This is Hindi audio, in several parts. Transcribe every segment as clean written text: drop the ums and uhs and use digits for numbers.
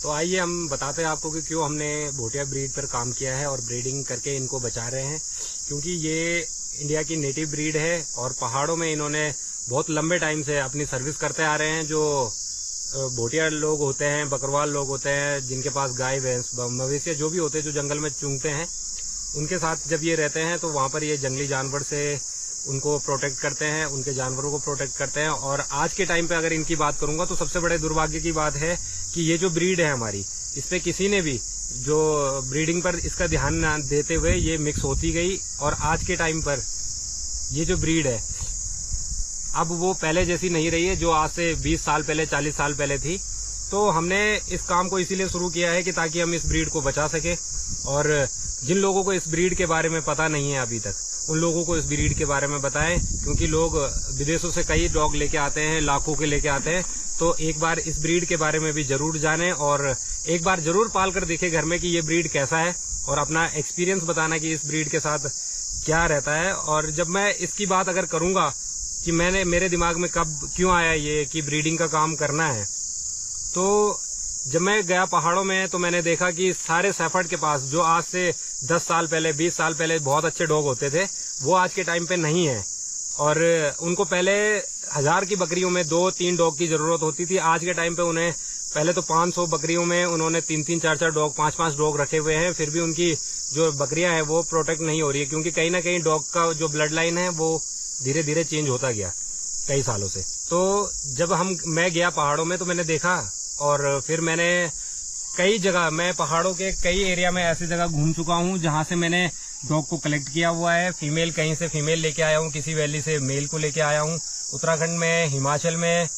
तो आइए हम बताते हैं आपको कि क्यों हमने भोटिया ब्रीड पर काम किया है और ब्रीडिंग करके इनको बचा रहे हैं। क्योंकि ये इंडिया की नेटिव ब्रीड है और पहाड़ों में इन्होंने बहुत लंबे टाइम से अपनी सर्विस करते आ रहे हैं। जो भोटिया लोग होते हैं, बकरवाल लोग होते हैं, जिनके पास गाय भैंस मवेशी जो भी होते हैं, जो जंगल में चूंगते हैं, उनके साथ जब ये रहते हैं तो वहाँ पर ये जंगली जानवर से उनको प्रोटेक्ट करते हैं, उनके जानवरों को प्रोटेक्ट करते हैं। और आज के टाइम पे अगर इनकी बात करूंगा तो सबसे बड़े दुर्भाग्य की बात है कि ये जो ब्रीड है हमारी, इस पे किसी ने भी जो ब्रीडिंग पर इसका ध्यान न देते हुए ये मिक्स होती गई। और आज के टाइम पर ये जो ब्रीड है अब वो पहले जैसी नहीं रही है जो आज से 20 साल पहले, 40 साल पहले थी। तो हमने इस काम को इसीलिए शुरू किया है कि ताकि हम इस ब्रीड को बचा सके। और जिन लोगों को इस ब्रीड के बारे में पता नहीं है अभी तक, उन लोगों को इस ब्रीड के बारे में बताएं। क्योंकि लोग विदेशों से कई डॉग लेके आते हैं, लाखों के लेके आते हैं। तो एक बार इस ब्रीड के बारे में भी जरूर जानें और एक बार जरूर पाल कर देखें घर में कि ये ब्रीड कैसा है, और अपना एक्सपीरियंस बताना कि इस ब्रीड के साथ क्या रहता है। और जब मैं इसकी बात अगर करूंगा कि मेरे दिमाग में कब क्यों आया ये कि ब्रीडिंग का काम करना है, तो जब मैं गया पहाड़ों में तो मैंने देखा कि सारे शेफर्ड के पास जो आज से 10 साल पहले, 20 साल पहले बहुत अच्छे डॉग होते थे, वो आज के टाइम पे नहीं है। और उनको पहले 1000 की बकरियों में 2-3 डॉग की जरूरत होती थी। आज के टाइम पे उन्हें पहले तो 500 बकरियों में उन्होंने 3-3, 4-4 डॉग, 5-5 डॉग रखे हुए हैं। फिर भी उनकी जो बकरियां हैं वो प्रोटेक्ट नहीं हो रही है, क्योंकि कहीं ना कहीं डॉग का जो ब्लड लाइन है वो धीरे धीरे चेंज होता गया कई सालों से। तो जब मैं गया पहाड़ों में तो मैंने देखा, और फिर मैंने कई जगह, मैं पहाड़ों के कई एरिया में ऐसी जगह घूम चुका हूँ जहां से मैंने डॉग को कलेक्ट किया हुआ है। फीमेल कहीं से फीमेल लेके आया हूँ, किसी वैली से मेल को लेके आया हूँ। उत्तराखंड में, हिमाचल में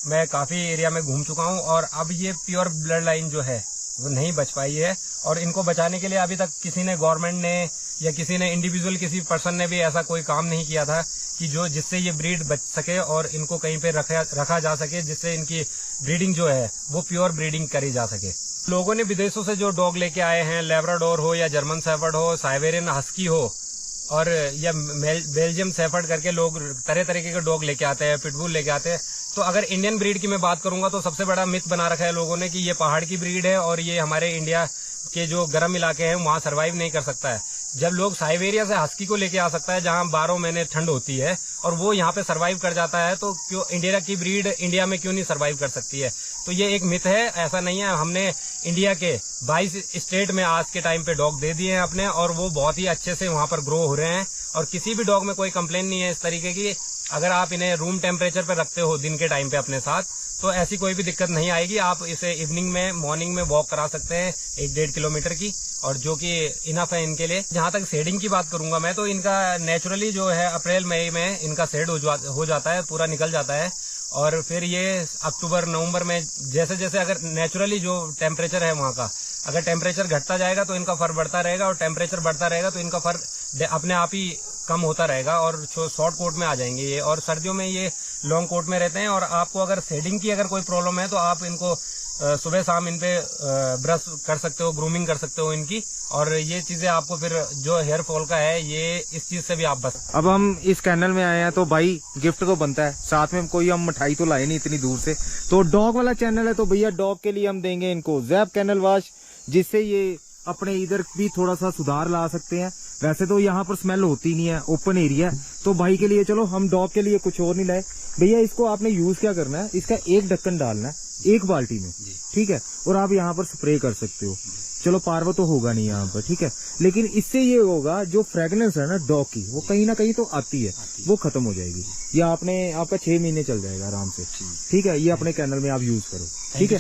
मैं काफी एरिया में घूम चुका हूँ। और अब ये प्योर ब्लड लाइन जो है वो नहीं बच पाई है। और इनको बचाने के लिए अभी तक किसी ने, गवर्नमेंट ने या किसी ने इंडिविजुअल, किसी पर्सन ने भी ऐसा कोई काम नहीं किया था कि जिससे ये ब्रीड बच सके और इनको कहीं पे रखा जा सके, जिससे इनकी ब्रीडिंग जो है वो प्योर ब्रीडिंग करी जा सके। लोगों ने विदेशों से जो डॉग लेके आए हैं, लेब्राडोर हो या जर्मन शेफर्ड हो, साइबेरियन हस्की हो, और या बेल्जियम शेफर्ड करके लोग तरह तरीके के डॉग लेके आते हैं, पिटबुल लेके आते हैं। तो अगर इंडियन ब्रीड की मैं बात करूंगा तो सबसे बड़ा मिथ बना रखा है लोगों ने कि ये पहाड़ की ब्रीड है और ये हमारे इंडिया के जो गर्म इलाके हैं वहां सर्वाइव नहीं कर सकता है। जब लोग साइबेरिया से हस्की को लेके आ सकता है जहां 12 महीने ठंड होती है और वो यहाँ पे सर्वाइव कर जाता है, तो क्यों इंडिया की ब्रीड इंडिया में क्यों नहीं सर्वाइव कर सकती है? तो ये एक मिथ है, ऐसा नहीं है। हमने इंडिया के 22 स्टेट में आज के टाइम पे डॉग दे दिए हैं अपने, और वो बहुत ही अच्छे से वहां पर ग्रो हो रहे हैं। और किसी भी डॉग में कोई कंप्लेन नहीं है इस तरीके की। अगर आप इन्हें रूम टेम्परेचर पे रखते हो दिन के टाइम पे अपने साथ, तो ऐसी कोई भी दिक्कत नहीं आएगी। आप इसे इवनिंग में, मॉर्निंग में वॉक करा सकते हैं 1-1.5 किलोमीटर की, और जो कि इनफ है इनके लिए। जहां तक शेडिंग की बात करूंगा मैं, तो इनका नेचुरली जो है अप्रैल मई में इनका शेड हो जाता है, पूरा निकल जाता है। और फिर ये अक्टूबर नवंबर में जैसे जैसे अगर नेचुरली जो टेम्परेचर है वहां का, अगर टेम्परेचर घटता जाएगा तो इनका फर बढ़ता रहेगा, और टेम्परेचर बढ़ता रहेगा तो इनका फर अपने आप ही कम होता रहेगा और शॉर्ट कोट में आ जाएंगे ये। और सर्दियों में ये लॉन्ग कोट में रहते हैं। और आपको अगर शेडिंग की अगर कोई प्रॉब्लम है तो आप इनको सुबह शाम इन पे ब्रश कर सकते हो, ग्रूमिंग कर सकते हो इनकी। और ये चीजें आपको फिर जो हेयर फॉल का है, ये इस चीज से भी आप बच। अब हम इस कैनल में आए हैं तो भाई गिफ्ट को बनता है, साथ में कोई हम मिठाई तो लाए नहीं इतनी दूर से। तो डॉग वाला चैनल है तो भैया डॉग के लिए हम देंगे इनको जैप कैनल वॉश, जिससे ये अपने इधर भी थोड़ा सा सुधार ला सकते हैं। वैसे तो यहाँ पर स्मेल होती नहीं है, ओपन एरिया। तो भाई के लिए चलो हम डॉग के लिए कुछ और नहीं लाए भैया। इसको आपने यूज क्या करना है, इसका एक ढक्कन डालना है 1 बाल्टी में, ठीक है। और आप यहाँ पर स्प्रे कर सकते हो। चलो पारवा तो होगा नहीं यहाँ पर, ठीक है, लेकिन इससे ये होगा जो फ्रेगनेंस है ना डॉग की, वो कहीं ना कहीं तो आती है, वो खत्म हो जाएगी। ये आपका 6 महीने चल जाएगा आराम से, ठीक है। ये अपने कैनल में आप यूज करो, ठीक है।